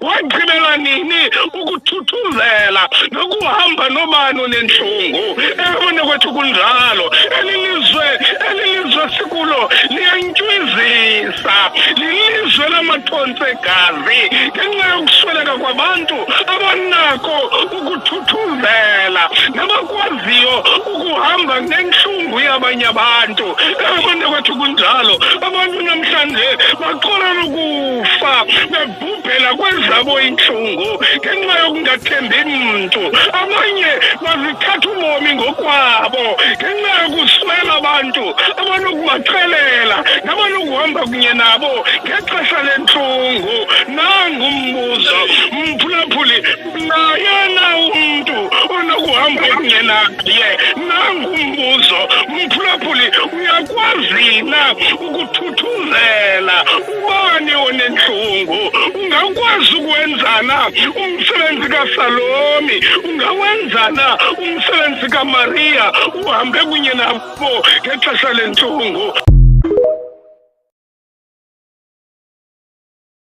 wagqibela nini ukuthuthuzela nokuhamba nobani onentlungu? Ekubona kwethu kunjalo, elilizwe sikulo liyantywizisa, lilizwe lamathontsi egazi ngenxa yokusweleka kwabantu abanako ukuthuthuzela nabakwaziyo ukuhamba nentlungu yabanye abantu. Ekubona kwethu kunjalo, abantu namhlanje baqola ukufa bebhubhela kwezabo intlungu ngenxa yokungathembi mntu. Abanye bazithatha ubomi ngokwabo ngenxa yokuswela abantu abanokubaxelela nabanokuhamba kunye nabo ngexesha lentlungu. Nangu umbuzo, mphulaphuli, naye na umntu onokuhamba kunye naye? Nangu umbuzo, mphulaphuli, uyakwazi na ukuthuthuzela ubani onentlungu? Ungakwazi ukwenza na umsebenzi kaSalomi? Ungawenza na umsebenzi kaMaria, uhambe kunye nabo ngexesha lentlungu?